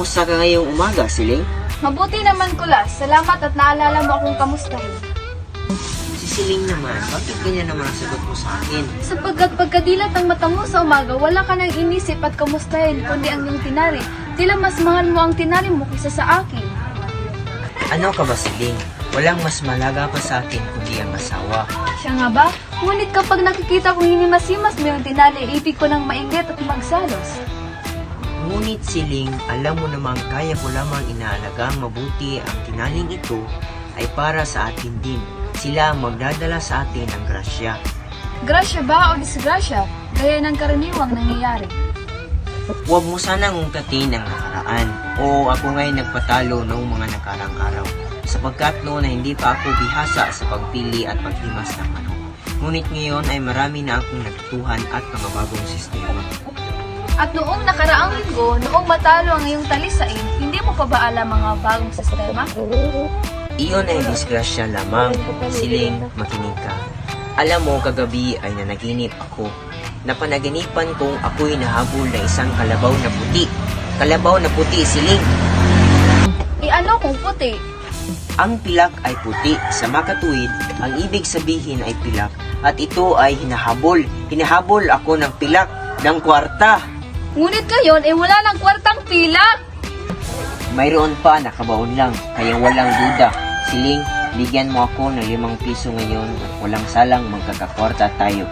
Kumusta ka ngayong umaga, Siling? Mabuti naman, Kulas. Salamat at naalala mo akong kamustahin. Si Siling naman, bakit ganyan naman ang sagot mo sa akin? Sapagkat pagkadilat ng mata mo sa umaga, wala ka nang inisip at kamustahin, kundi ang iyong tinari. Tila mas mahal mo ang tinari mo kaysa sa akin. Ano ka ba, Siling? Walang mas malaga pa sa akin kundi ang asawa. Siya nga ba? Ngunit kapag nakikita kong hinimas-himas mo yung tinali, ibig ko nang mainggit at magsalos. Ngunit, Siling, alam mo namang kaya ko lamang inaalagang mabuti ang tinaling ito ay para sa atin din. Sila ang magdadala sa atin ng grasya. Grasya ba o disgrasya? Gaya ng karaniwang nangyayari. Huwag mo sanang ungkatin ang nakaraan o ako nga'y nagpatalo noong mga nakarang araw sapagkat noon na hindi pa ako bihasa sa pagpili at paghimas ng manok. Ngunit ngayon ay marami na akong natutuhan at mga bagong sistema. At noong nakaraang linggo, noong matalo ang iyong talisain, hindi mo pa ba alam mga bagong sistema? Iyon ay disgrasya lamang. Siling, makinig ka. Alam mo, kagabi ay nanaginip ako. Napanaginipan kong ako'y nahabol na isang kalabaw na puti. Kalabaw na puti, Siling. Ano kung puti? Ang pilak ay puti. Sa makatuwid, ang ibig sabihin ay pilak. At ito ay hinahabol. Hinahabol ako ng pilak ng kwarta. Ngunit ngayon, wala ng kwartang pilak! Mayroon pa, nakabaon lang. Kaya walang duda. Siling, bigyan mo ako ng 5 piso ngayon at walang salang magkakakwarta tayo.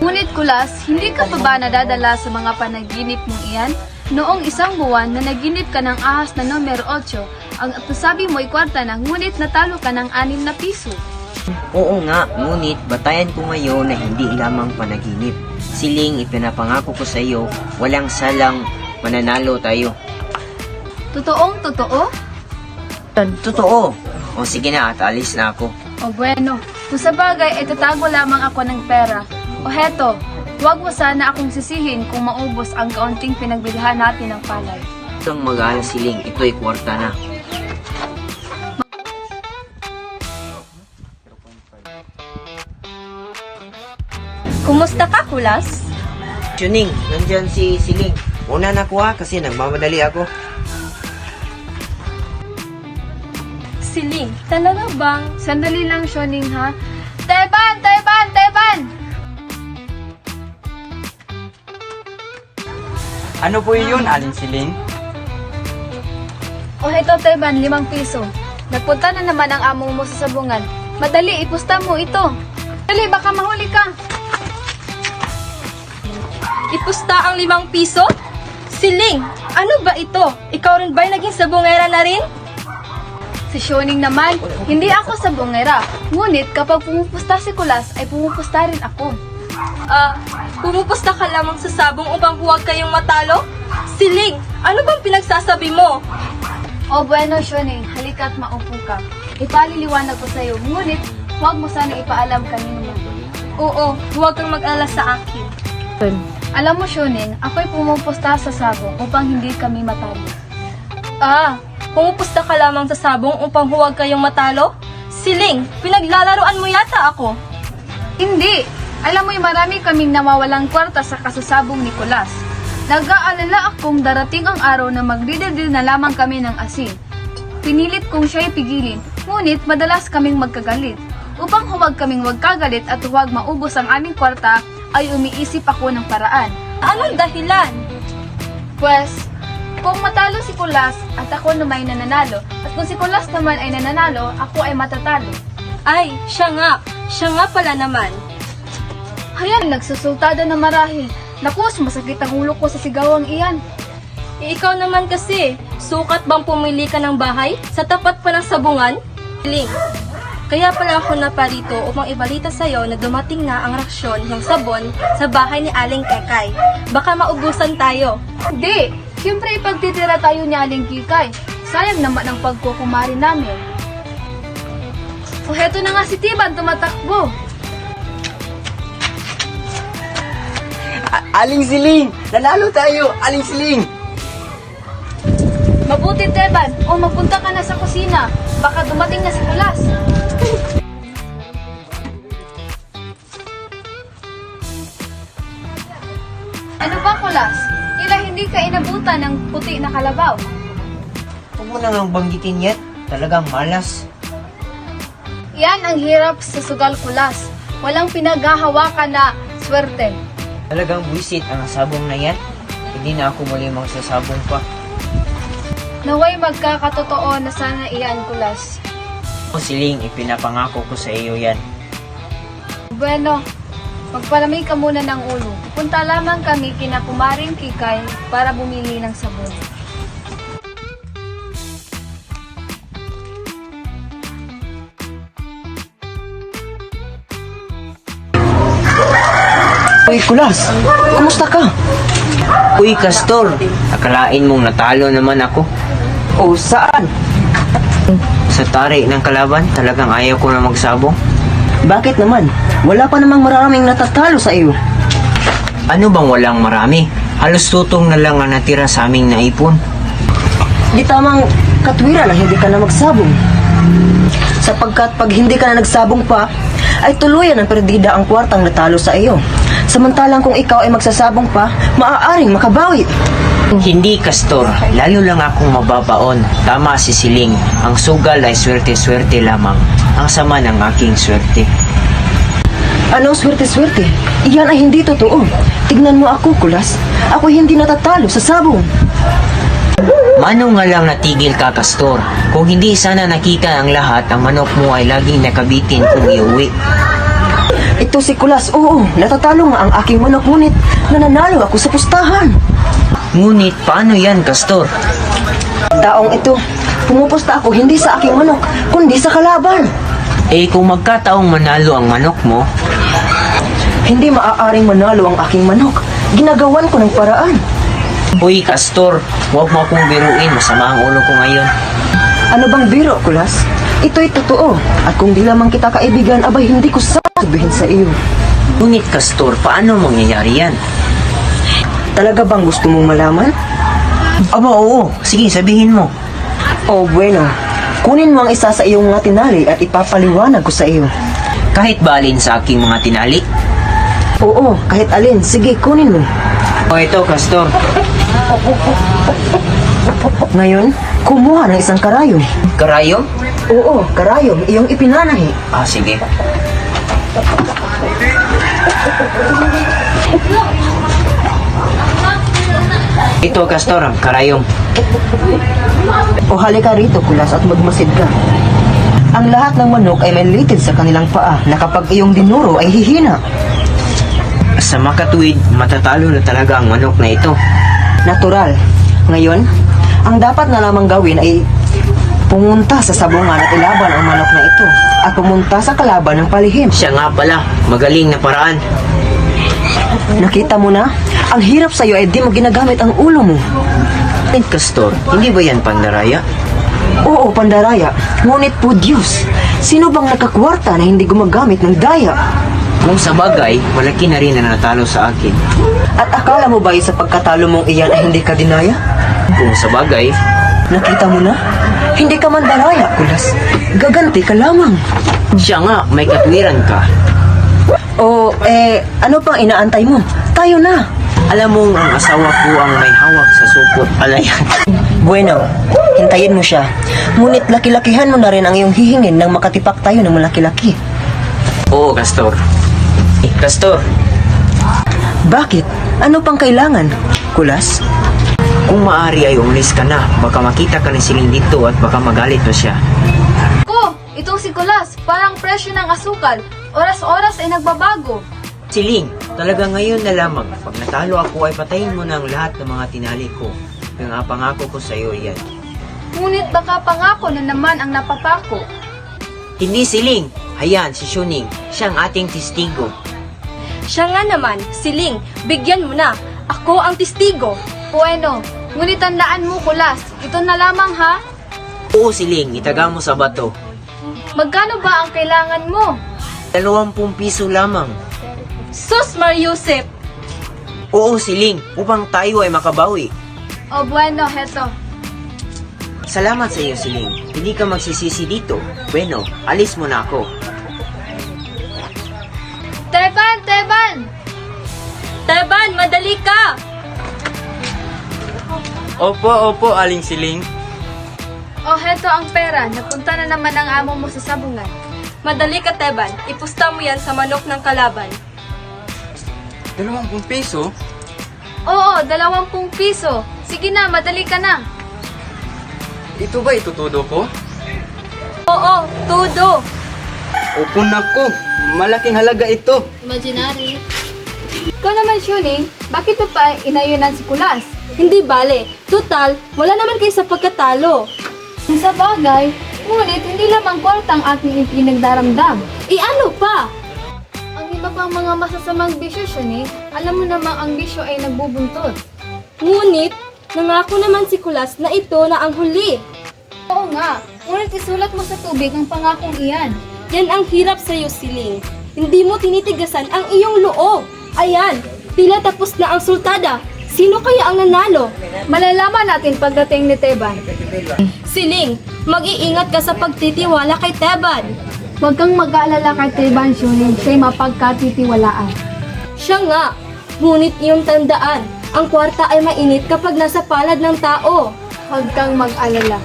Ngunit Kulas, hindi ka pa ba nadadala sa mga panaginip mong iyan? Noong isang buwan na naginip ka ng ahas na numero 8, ang sabi mo ay kwarta na, ngunit natalo ka ng 6 na piso. Oo nga, ngunit batayan ko ngayon na hindi lamang panaginip. Siling, ipinapangako ko sa iyo, walang salang mananalo tayo. Totoong totoo? Totoo. O sige na, at alis na ako. O bueno, kung sa bagay ay tatago lamang ako ng pera. O heto, huwag mo sana akong sisihin kung maubos ang kaunting pinagbilhan natin ng palay. Itong mag-aalas, Siling, ito'y kwarta na. Kumusta ka, Kulas? Tuning, nandyan si Siling. Una na ko kasi nagmamadali ako. Siling, talaga bang? Sandali lang, Shoning, ha? Teban! Teban! Teban! Ano po yun, Aling Siling? O heto, Teban, 5 piso. Nagpunta na naman ang amo mo sa sabungan. Madali, ipusta mo ito. Dali, baka mahuli ka. Ipusta ang 5 piso? Siling, ano ba ito? Ikaw rin ba'y naging sabungera na rin? Si Shoning naman, hindi ako sabungera. Ngunit kapag pumupusta si Kulas, ay pumupusta rin ako. Pumupusta ka lamang sa sabong upang huwag kayong matalo? Siling, ano bang pinagsasabi mo? O bueno, Shoning, halika at maupo ka. Ipaliliwanag ko sa'yo, ngunit huwag mo sana ipaalam kanino. Oo, huwag kang mag-alala sa akin. Alam mo, Shoning, ako'y pumupusta sa sabong upang hindi kami matalo. Pumupusta ka lamang sa sabong upang huwag kayong matalo? Siling, pinaglalaroan mo yata ako. Hindi! Alam mo'y marami kaming nawawalang kwarta sa kasasabong ni Kulas. Nag-aalala akong darating ang araw na magdidildil na lamang kami ng asin. Pinilit kong siya'y pigilin, ngunit madalas kaming magkagalit. Upang huwag kaming magkagalit at huwag maubos ang aming kwarta, ay umiisip ako ng paraan. Anong dahilan? Pwes, kung matalo si Kulas at ako naman ay nananalo, at kung si Kulas naman ay nananalo, ako ay matatalo. Ay, siya nga pala naman. Hayan, nagsusultada na marahil. Nakus, masakit ang ulo ko sa sigawang iyan. Ikaw naman kasi, sukat bang pumili ka ng bahay sa tapat pa ng sabungan? Siling, kaya pala ako naparito upang ibalita sa'yo na dumating na ang raksyon ng sabon sa bahay ni Aling Kekay. Baka maubusan tayo. Hindi, siyempre ipagtitira tayo ni Aling Kikay. Sayang naman ang pagkukumari namin. O heto na nga si Tiban, tumatakbo. Aling Siling! Nanalo tayo! Aling Siling! Mabuti, Teban, o magpunta ka na sa kusina. Baka dumating na si Kulas. Ano ba, Kulas? Tila hindi ka inabutan ng puti na kalabaw. Huwag mo nang banggitin yan. Talagang malas. Yan ang hirap sa sugal kulas. Walang pinaghahawakan na swerte. Talagang buwisit ang sabong na yan. Hindi na ako muli magsasabong pa. Naway magkakatotoo na sana iyan kulas. O Siling, ipinapangako ko sa iyo yan. Bueno, magpalamig ka muna ng ulo. Punta lamang kami kina Kumaring Kikay para bumili ng sabon. Uy, Kulas, kumusta ka? Uy, Castor, akalain mong natalo naman ako. O, saan? Sa tari ng kalaban, talagang ayaw ko na magsabong. Bakit naman? Wala pa namang maraming natatalo sa iyo. Ano bang walang marami? Halos tutong na lang ang natira sa aming naipon. Di tamang katwiran na hindi ka na magsabong. Sapagkat pag hindi ka na nagsabong pa, ay tuluyan ang perdida ang kwartang natalo sa iyo. Samantalang kung ikaw ay magsasabong pa, maaaring makabawi. Hindi, Castor. Lalo lang akong mababaon. Tama si Siling. Ang sugal ay swerte-swerte lamang. Ang sama ng aking swerte. Anong swerte-swerte? Iyan ay hindi totoo. Tignan mo ako, Kulas. Ako hindi natatalo sa sabong. Mano nga lang natigil ka, Castor. Kung hindi sana nakita ang lahat, ang manok mo ay laging nakabitin kung iuwi. Ito si Kulas, oo, natatalo nga ang aking manok, ngunit nananalo ako sa pustahan. Ngunit paano yan, Castor? Taong ito, pumupusta ako hindi sa aking manok, kundi sa kalaban. Eh kung magkataong manalo ang manok mo, Hindi maaaring manalo ang aking manok. Ginagawan ko ng paraan. uy, Castor, huwag mo akong biruin. Masama ang ulo ko ngayon. Ano bang biro, Kulas? Ito'y totoo. At kung di lamang kita kaibigan, abay hindi ko sasabihin sa iyo. Ngunit, Castor, paano mangyayari yan? Talaga bang gusto mong malaman? Aba, oo. Sige, sabihin mo. Oh, bueno. Kunin mo ang isa sa iyong mga tinali at ipapaliwanag ko sa iyo. Kahit ba alin sa aking mga tinali? Oo, kahit alin. Sige, kunin mo. O ito, Castor. Ngayon, kumuha ng isang karayom. Karayom? Oo, karayom. Iyong ipinanahi. Ah, sige. Ito, Castor, karayom. O halika rito, Kulas, at magmasid ka. Ang lahat ng manok ay may litid sa kanilang paa na kapag iyong dinuro ay hihina. Sa makatuwid, matatalo na talaga ang manok na ito. Natural. Ngayon, ang dapat na lamang gawin ay pumunta sa sabungan at ilaban ang manok na ito at pumunta sa kalaban ng palihim. Siya nga pala, magaling na paraan. Nakita mo na? Ang hirap sa'yo ay di mo ginagamit ang ulo mo. Castor, hindi ba yan pandaraya? Oo, pandaraya. Ngunit po Diyos, sino bang nakakwarta na hindi gumagamit ng daya? Kung sa bagay, malaki na rin na natalo sa akin. At akala mo ba sa pagkatalo mong iyan ay hindi ka dinaya? Kung sa bagay, Nakita mo na? Hindi ka man daraya, Kulas. Gaganti ka lamang. siya nga, may katwiran ka. O, ano pang inaantay mo? Tayo na. Alam mong ang asawa ko ang may hawak sa supot palayan. Bueno, hintayin mo siya. Ngunit laki-lakihan mo na rin ang iyong hihingin nang makatipak tayo ng malaki-laki. Oo, Castor. Castor, Bakit? Ano pang kailangan? Kulas? kung maaari ay umalis ka na. Baka makita ka ni Siling dito at baka magalit pa siya. Ko, itong si Kulas, parang presyo ng asukal. Oras-oras ay nagbabago. Siling, talaga ngayon na lamang. Pag natalo ako ay patayin mo na ang lahat ng mga tinali ko. Kaya pangako ko sa iyo yan. Ngunit baka pangako na naman ang napapako. Hindi Siling. Hayan, si Shuning. Siya ang ating testigo. Siya nga naman, Siling, bigyan mo na. Ako ang testigo. Bueno, ngunit tandaan mo Kulas, ito na lamang ha. Oo, Siling. Itaga mo sa bato. Magkano ba ang kailangan mo? 20 piso lamang. Sus, Mariusep! Oo, Siling. Upang tayo ay makabawi. O bueno, heto. Salamat sa iyo, Siling. Hindi ka magsisisi dito. Bueno, alis mo na ako. Teban, Teban! Teban, madali ka! Opo, Aling Siling. O heto ang pera, napunta na naman ang amo mo sa sabungan. Madali ka, Teban. Ipusta mo yan sa manok ng kalaban. 20 piso? Oo, 20 piso. Sige na, madali ka na. Ito ba itutudo ko? Oo, tudo. Opo na ko. Malaking halaga ito. Imaginary. Ikaw naman, Shuni, bakit mo pa inayunan si Kulas? Hindi bale. Total, wala naman kayo sa pagkatalo. Sa bagay, ngunit hindi lamang kwarta ang aking ipinagdaramdam. Ano pa? Ang iba pang mga masasamang bisyo, Shuni, alam mo namang ang bisyo ay nagbubuntot. Ngunit, nangako naman si Kulas na ito na ang huli. Oo nga, ngunit isulat mo sa tubig ang pangakong iyan. Yan ang hirap sa'yo, Siling. Hindi mo tinitigasan ang iyong loob. Ayan, tila tapos na ang sultada. Sino kaya ang nanalo? Malalaman natin pagdating ni Teban. Siling, mag-iingat ka sa pagtitiwala kay Teban. Huwag kang mag-aalala kay Teban, Shuni, siya'y mapagkatitiwalaan. Siya nga, ngunit iyong tandaan, ang kwarta ay mainit kapag nasa palad ng tao. Huwag kang mag-alala.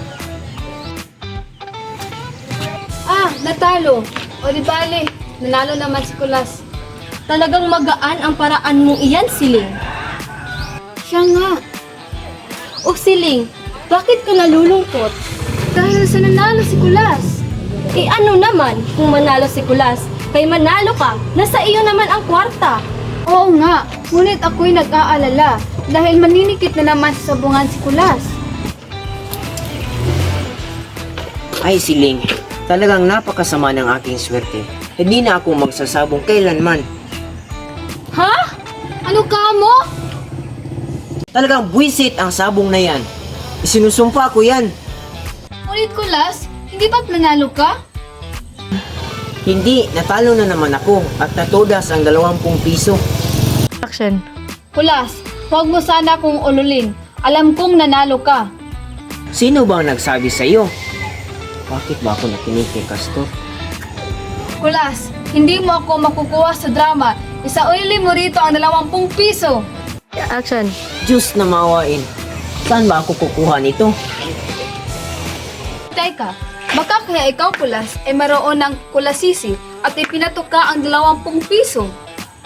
Natalo. O di bale, nanalo naman si Kulas. Talagang magaan ang paraan mong iyan, Siling. Siya nga. O Siling, bakit ka nalulungkot? Dahil sa nanalo si Kulas. Ano naman kung manalo si Kulas? Kay manalo ka, nasa iyo naman ang kwarta. Oo nga, ngunit ako'y nag-aalala dahil maninikit na naman sa sabungan si Kulas. Ay Siling, talagang napakasama ng aking swerte. Hindi na ako magsasabong kailanman. Ha? Ano ka mo? Talagang buwisit ang sabong na yan. Isinusumpa ko yan. Ngunit Kulas, hindi ba't nanalo ka? Hindi, natalo na naman ako at natudas ang 20 piso. Action. Kulas, huwag mo sana akong ululin. Alam kong nanalo ka. Sino bang nagsabi sa iyo? Bakit ba ako nakinig kay Castor? Kulas, hindi mo ako makukuha sa drama. Isauli mo rito ang 20 piso. Action. Diyos na mawain. Saan ba ako kukuha nito? Teka, baka kaya ikaw, Kulas, ay maroon ng kulasisi at ipinatuka ang 20 piso.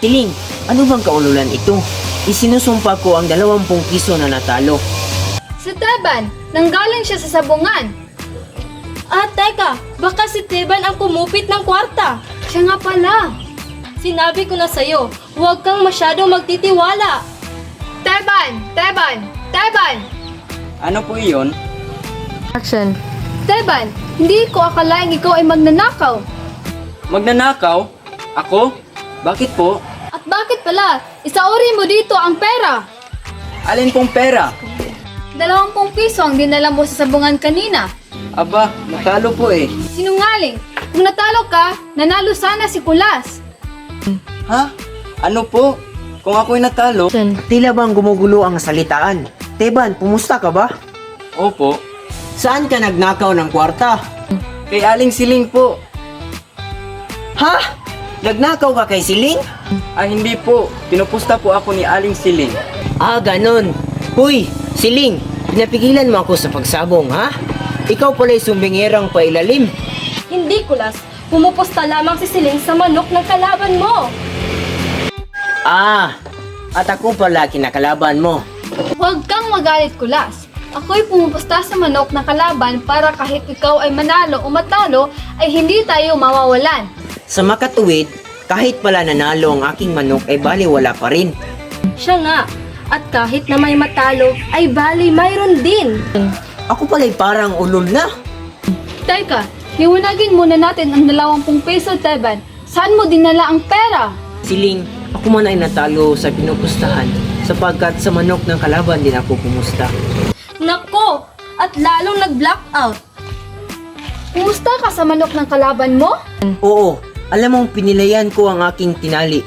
Tiling, ano bang kaululan ito? Isinusumpa ko ang 20 piso na natalo. Si Teban, nanggaling siya sa sabungan. Teka, baka si Teban ang kumupit ng kwarta. Siya nga pala. Sinabi ko na sa'yo, huwag kang masyadong magtitiwala. Teban! Teban! Teban! Ano po iyon? Action. Teban, hindi ko akalaing ikaw ay magnanakaw. Magnanakaw? Ako? Bakit po? At bakit pala? Isauri mo dito ang pera. Alin pong pera? 20 piso ang dinala mo sa sabungan kanina. Aba, natalo po eh. Sinungaling. Kung natalo ka, nanalo sana si Kulas. Ha? Ano po? Kung ako'y natalo? Tila bang gumugulo ang salitaan? Teban, pumusta ka ba? Opo. Saan ka nagnakaw ng kwarta? Kay Aling Siling po. Ha? Nagnakaw ka kay Siling? Hindi po. Pinupusta po ako ni Aling Siling. Ganon. Huy, Siling, pinapigilan mo ako sa pagsabong, ha? Ikaw pala'y sumbingerang pailalim. Hindi, Kulas. Pumupusta lamang si Siling sa manok ng kalaban mo. At ako pala kinakalaban mo. Huwag kang magalit, Kulas. Ako'y pumupusta sa manok na kalaban para kahit ikaw ay manalo o matalo, ay hindi tayo mawawalan. Sa makatuwid, kahit pala nanalo ang aking manok ay baliwala pa rin. Siya nga. At kahit na may matalo, ay bali mayroon din. Ako pala'y parang ulol na. Teka, liwanagin muna natin ang 20 piso, Teban. Saan mo dinala ang pera? Siling, ako man ay natalo sa pinupustahan sapagkat sa manok ng kalaban din ako pumusta. Nako! At lalong nag-blackout. Kumusta ka sa manok ng kalaban mo? Oo, alam mong pinilayan ko ang aking tinali.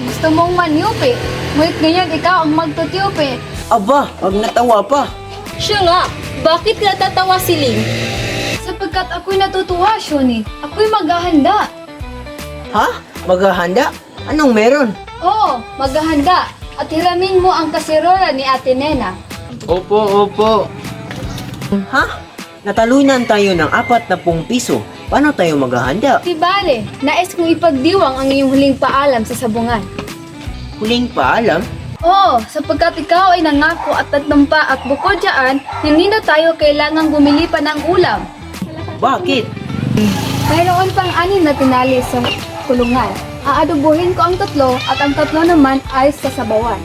Gusto mong manyupi. Ngunit ngayon ikaw ang magtutiyupi. Aba, wag natawa pa. Siya nga. Bakit natatawa si Ling? Sapagkat ako'y natutuwa, Shuni. Ako'y maghahanda. Ha? Maghahanda? Anong meron? Oo, maghahanda. At hiramin mo ang kasirola ni Ate Nena. Opo, opo. Ha? Natalunan tayo ng 40 piso. Paano tayo maghahanda? Di bale, nais kong ipagdiwang ang iyong huling paalam sa sabungan. Huling paalam? Oo, sapagkat ikaw ay nangako at nagtampa at bukod dyan, hindi na tayo kailangang bumili pa ng ulam. Bakit? Mayroon pang 6 na tinali sa kulungan. Aadobohin ko ang 3 at ang 3 naman ay sasabawan.